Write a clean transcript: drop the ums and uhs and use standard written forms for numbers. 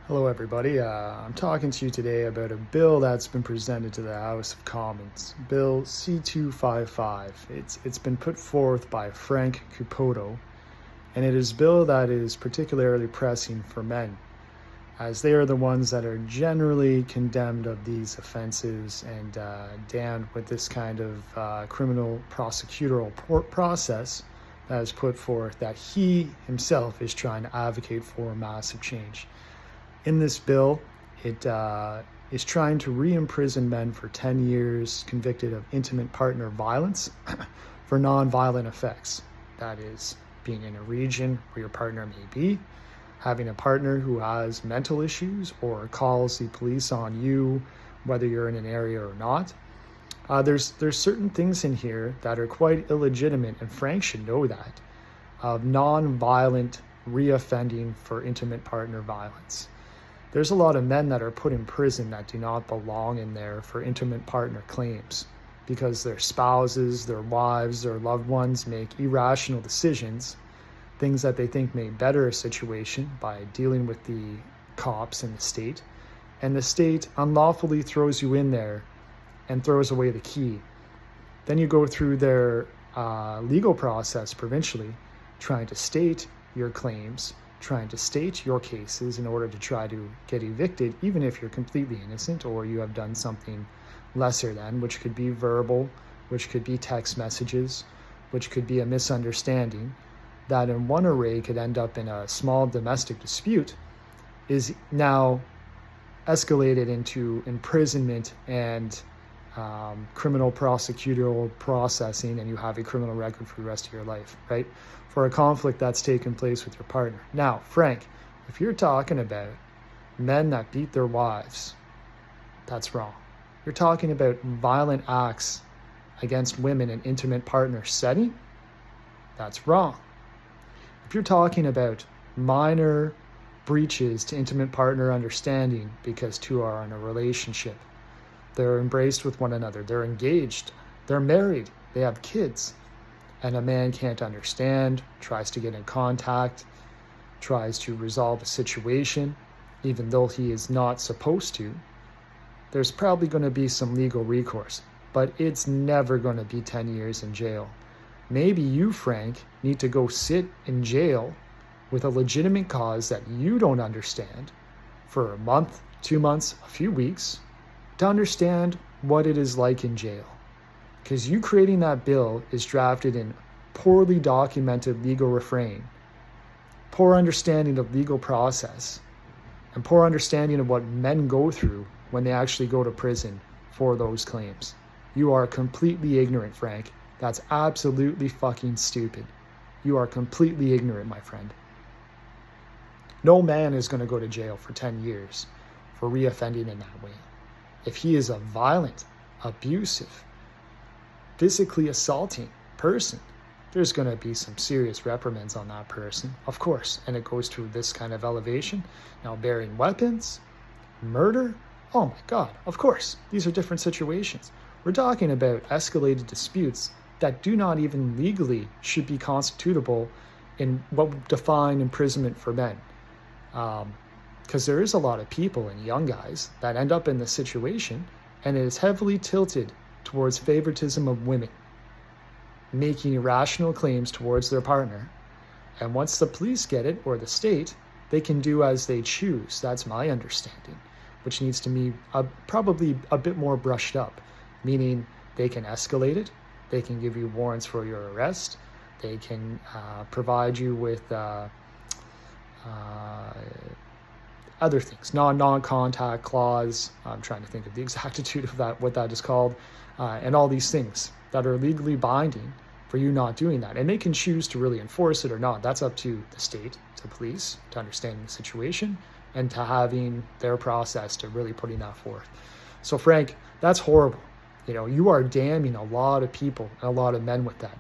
Hello, everybody. I'm talking to you today about a bill that's been presented to the House of Commons, Bill C-255. It's been put forth by Frank Caputo, and it is a bill that is particularly pressing for men, as they are the ones that are generally condemned of these offenses and damned with this kind of criminal prosecutorial process that is put forth that he himself is trying to advocate for massive change. In this bill, it is trying to re-imprison men for 10 years convicted of intimate partner violence for non-violent effects. That is, being in a region where your partner may be, having a partner who has mental issues or calls the police on you, whether you're in an area or not. There's certain things in here that are quite illegitimate, and Frank should know that, of non-violent reoffending for intimate partner violence. There's a lot of men that are put in prison that do not belong in there for intimate partner claims because their spouses, their wives, their loved ones make irrational decisions, things that they think may better a situation by dealing with the cops and the state. And the state unlawfully throws you in there and throws away the key. Then you go through their legal process provincially, trying to state your claims, trying to state your cases in order to try to get evicted, even if you're completely innocent or you have done something lesser than, which could be verbal, which could be text messages, which could be a misunderstanding, that in one array could end up in a small domestic dispute, is now escalated into imprisonment and criminal prosecutorial processing, and you have a criminal record for the rest of your life, right? For a conflict that's taken place with your partner. Now, Frank, if you're talking about men that beat their wives, that's wrong. You're talking about violent acts against women in intimate partner setting, that's wrong. If you're talking about minor breaches to intimate partner understanding because two are in a relationship, they're embraced with one another, they're engaged, they're married, they have kids, and a man can't understand, tries to get in contact, tries to resolve a situation, even though he is not supposed to, there's probably going to be some legal recourse, but it's never going to be 10 years in jail. Maybe you, Frank, need to go sit in jail with a legitimate cause that you don't understand for a month, 2 months, a few weeks, to understand what it is like in jail. Because you creating that bill is drafted in poorly documented legal refrain, poor understanding of legal process, and poor understanding of what men go through when they actually go to prison for those claims. You are completely ignorant, Frank. That's absolutely fucking stupid. You are completely ignorant, my friend. No man is going to go to jail for 10 years for reoffending in that way. If he is a violent, abusive, physically assaulting person, there's going to be some serious reprimands on that person, of course. And it goes through this kind of elevation. Now, bearing weapons, murder, oh my God, of course. These are different situations. We're talking about escalated disputes that do not even legally should be constitutable in what would define imprisonment for men. Because there is a lot of people and young guys that end up in this situation, and it is heavily tilted towards favoritism of women, making irrational claims towards their partner. And once the police get it, or the state, they can do as they choose. That's my understanding, which needs to be probably a bit more brushed up, meaning they can escalate it, they can give you warrants for your arrest, they can provide you with other things, non-contact clause. I'm trying to think of the exactitude of that, what that is called, and all these things that are legally binding for you not doing that. And they can choose to really enforce it or not. That's up to the state, to police, to understanding the situation, and to having their process to really putting that forth. So Frank, that's horrible. You know, you are damning a lot of people, a lot of men with that.